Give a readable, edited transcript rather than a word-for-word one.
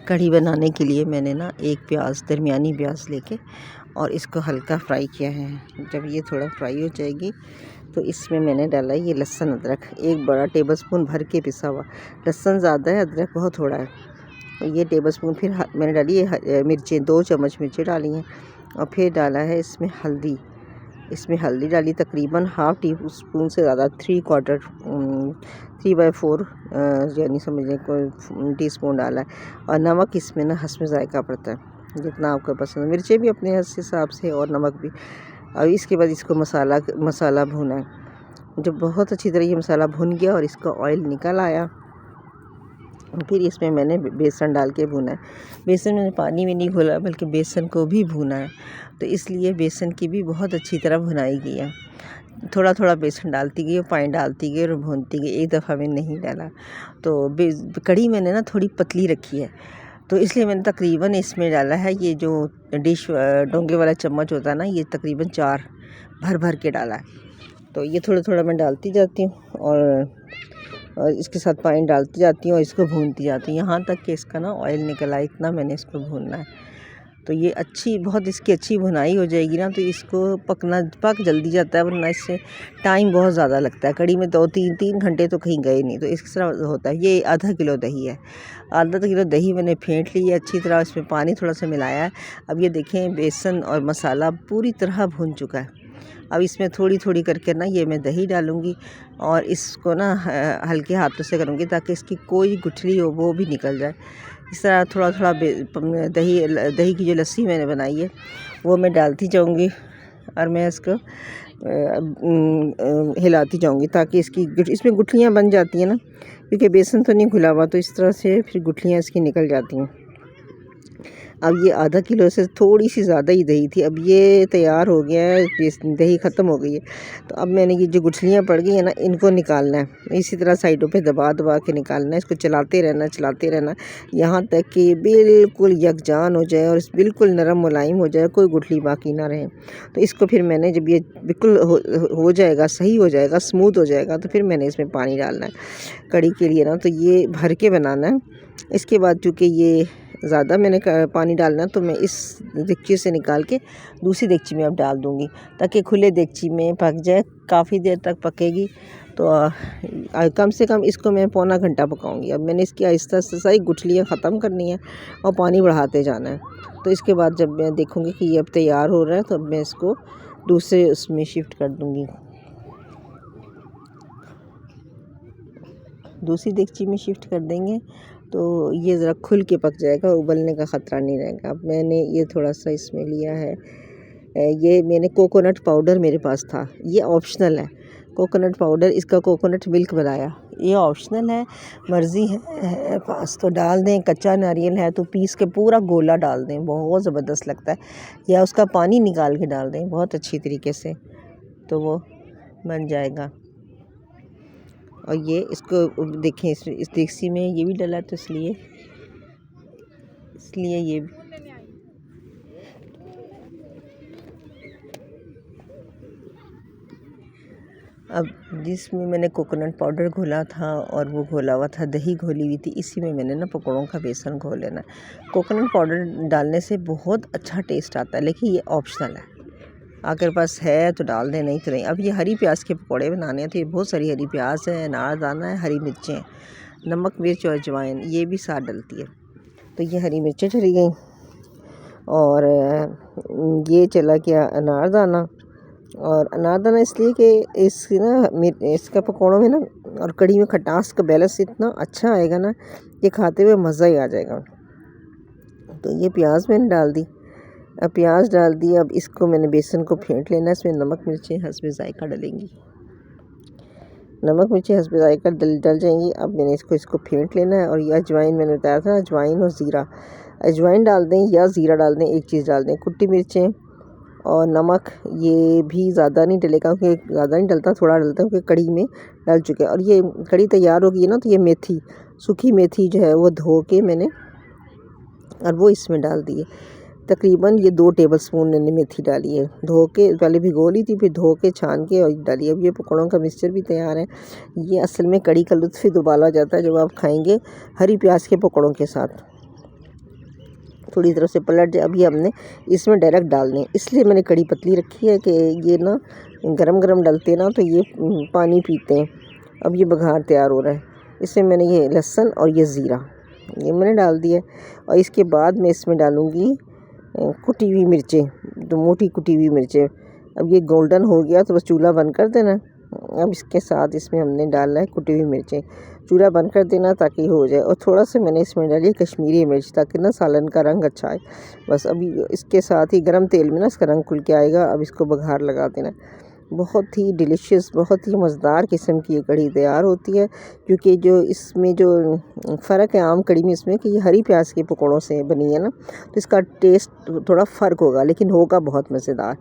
कढ़ी बनाने के लिए मैंने ना एक प्याज, दरमियानी प्याज लेके और इसको हल्का फ्राई किया है। जब ये थोड़ा फ्राई हो जाएगी तो इसमें मैंने डाला ये लहसुन अदरक, एक बड़ा टेबलस्पून भर के पिसा हुआ। लहसुन ज़्यादा है, अदरक बहुत थोड़ा है। तो ये टेबलस्पून फिर मैंने डाली है मिर्चें, 2 चम्मच मिर्चें डाली हैं और फिर डाला है इसमें हल्दी। इसमें हल्दी डाली तकरीबन हाफ़ टी स्पून से ज़्यादा, 3/4 यानी समझ लें कोई टीस्पून डाला है। और नमक इसमें ना हस्ब ज़ायक़ा पड़ता है, जितना आपको पसंद है। मिर्चें भी अपने हिसाब से और नमक भी। और इसके बाद इसको मसाला भूना है। जब बहुत अच्छी तरह ये मसाला भुन गया और इसका ऑयल निकल आया, फिर इसमें मैंने बेसन डाल के भुना है। बेसन मैंने पानी में नहीं घोला बल्कि बेसन को भी भुना है, तो इसलिए बेसन की भी बहुत अच्छी तरह भुनाई गई है। थोड़ा थोड़ा बेसन डालती गई और पानी डालती गई और भूनती गई, एक दफ़ा में नहीं डाला। तो कढ़ी मैंने ना थोड़ी पतली रखी है, तो इसलिए मैंने तकरीबन इसमें डाला है ये जो डिश डोंगे वाला चम्मच होता है ना, ये तकरीबन 4 भर भर के डाला है। तो ये थोड़ा थोड़ा मैं डालती जाती हूँ और इसके साथ पानी डालती जाती हूँ और इसको भूनती जाती हूँ यहाँ तक कि इसका ना ऑयल निकल आए, इतना मैंने इसको भूनना है। तो ये बहुत इसकी अच्छी भुनाई हो जाएगी ना, तो इसको पक जल्दी जाता है, वरना इससे टाइम बहुत ज़्यादा लगता है। कढ़ी में 2-3 घंटे तो कहीं गए नहीं। तो इस तरह होता है। ये आधा किलो दही है, आधा किलो दही मैंने फेंट ली है अच्छी तरह, इसमें पानी थोड़ा सा मिलाया है। अब ये देखें बेसन और मसाला पूरी तरह भुन चुका है। अब इसमें थोड़ी थोड़ी करके ना ये मैं दही डालूँगी और इसको ना हल्के हाथों से करूँगी ताकि इसकी कोई गुठली हो वो भी निकल जाए। इस तरह थोड़ा थोड़ा दही की जो लस्सी मैंने बनाई है वो मैं डालती जाऊँगी और मैं इसको हिलाती जाऊँगी ताकि इसमें गुठलियाँ बन जाती हैं ना, क्योंकि बेसन तो नहीं घुला हुआ, तो इस तरह से फिर गुठलियाँ इसकी निकल जाती हैं। अब ये आधा किलो से थोड़ी सी ज़्यादा ही दही थी। अब ये तैयार हो गया है, दही ख़त्म हो गई है। तो अब मैंने ये जो गुठलियाँ पड़ गई हैं ना, इनको निकालना है। इसी तरह साइडों पे दबा दबा के निकालना है। इसको चलाते रहना यहाँ तक कि बिल्कुल यकजान हो जाए और बिल्कुल नरम मुलायम हो जाए, कोई गुठली बाकी ना रहे। तो इसको फिर मैंने जब ये बिल्कुल हो जाएगा, सही हो जाएगा, स्मूथ हो जाएगा, तो फिर मैंने इसमें पानी डालना है कढ़ी के लिए ना। तो ये भर के बनाना है। इसके बाद चूँकि ये ज़्यादा मैंने पानी डालना, तो मैं इस देगची से निकाल के दूसरी देगची में अब डाल दूँगी ताकि खुले देगची में पक जाए। काफ़ी देर तक पकेगी, तो कम से कम इसको मैं पौना घंटा पकाऊंगी। अब मैंने इसकी आहिस्ता आहिस्ता सारी गुठलियाँ ख़त्म करनी है और पानी बढ़ाते जाना है। तो इसके बाद जब मैं देखूँगी कि ये अब तैयार हो रहा है, तो अब मैं इसको दूसरे उसमें शिफ्ट कर दूँगी, दूसरी देगची में शिफ्ट कर देंगे तो ये ज़रा खुल के पक जाएगा और उबलने का ख़तरा नहीं रहेगा। अब मैंने ये थोड़ा सा इसमें लिया है, ये मैंने कोकोनट पाउडर मेरे पास था, ये ऑप्शनल है कोकोनट पाउडर। इसका कोकोनट मिल्क बनाया, ये ऑप्शनल है, मर्ज़ी है पास तो डाल दें। कच्चा नारियल है तो पीस के पूरा गोला डाल दें, बहुत ज़बरदस्त लगता है। या उसका पानी निकाल के डाल दें बहुत अच्छी तरीके से, तो वो बन जाएगा। और ये इसको देखें, इस देगची में ये भी डला, तो इसलिए ये अब जिसमें मैंने कोकोनट पाउडर घोला था और वो घोला हुआ था, दही घोली हुई थी, इसी में मैंने ना पकौड़ों का बेसन घोल लेना। कोकोनट पाउडर डालने से बहुत अच्छा टेस्ट आता है, लेकिन ये ऑप्शनल है, अगर पास है तो डाल दें, नहीं तो नहीं। अब ये हरी प्याज के पकौड़े बनाने हैं, तो ये बहुत सारी हरी प्याज है, अनारदाना है, हरी मिर्चें, नमक, मिर्च और अजवाइन ये भी साथ डलती है। तो ये हरी मिर्चें चली गई और ये चला गया अनारदाना। और अनारदाना इसलिए कि इसका पकौड़ों में ना और कढ़ी में खटास का बैलेंस इतना अच्छा आएगा ना, ये खाते हुए मज़ा ही आ जाएगा। तो ये प्याज मैंने डाल दी, अब प्याज डाल दी। अब इसको मैंने बेसन को फेंट लेना है। इसमें नमक मिर्चें हस्ब ज़ायक़ा डलेंगी, नमक मिर्चें हस्ब ज़ायक़ा डल जाएंगी। अब मैंने इसको फेंट लेना है। और ये अजवाइन मैंने बताया था, अजवाइन और ज़ीरा, अजवाइन डाल दें या ज़ीरा डाल दें, एक चीज़ डाल दें। कुटी मिर्चें और नमक, ये भी ज़्यादा नहीं डलेगा, क्योंकि ज़्यादा नहीं डलता, थोड़ा डलता है क्योंकि कढ़ी में डल चुके हैं। और ये कढ़ी तैयार होगी ना, तो ये मेथी, सूखी मेथी जो है वो धो के मैंने और वो इसमें डाल दी है। तकरीबन ये 2 टेबलस्पून मैंने मेथी डाली है, धो के पहले भिगो ली थी, फिर धो के छान के और डाली। अब ये पकौड़ों का मिक्सचर भी तैयार है। ये असल में कढ़ी का लुत्फ़ ही दुबाला जाता है जब आप खाएंगे हरी प्याज के पकौड़ों के साथ। थोड़ी तरफ से पलट जाए। अभी हमने इसमें डायरेक्ट डालने हैं, इसलिए मैंने कड़ी पतली रखी है कि ये ना गरम गरम डलते ना तो ये पानी पीते हैं। अब ये बघार तैयार हो रहा है। इसमें मैंने ये लहसुन और ये ज़ीरा ये मैंने डाल दिया और इसके बाद मैं इसमें डालूँगी कुटी हुई मिर्चें, जो मोटी कुटी हुई मिर्चें। अब ये गोल्डन हो गया तो बस चूल्हा बंद कर देना। अब इसके साथ इसमें हमने डालना है कुटी हुई मिर्चें, चूल्हा बंद कर देना ताकि हो जाए। और थोड़ा सा मैंने इसमें डाली कश्मीरी मिर्च ताकि ना सालन का रंग अच्छा आए। बस अभी इसके साथ ही गरम तेल में ना इसका रंग खुल के आएगा। अब इसको बघार लगा देना। बहुत ही डिलीशियस, बहुत ही मज़ेदार किस्म की ये कढ़ी तैयार होती है। क्योंकि जो इसमें जो फ़र्क है आम कढ़ी में इसमें कि ये हरी प्याज के पकौड़ों से बनी है ना, तो इसका टेस्ट थोड़ा फ़र्क होगा, लेकिन होगा बहुत मज़ेदार।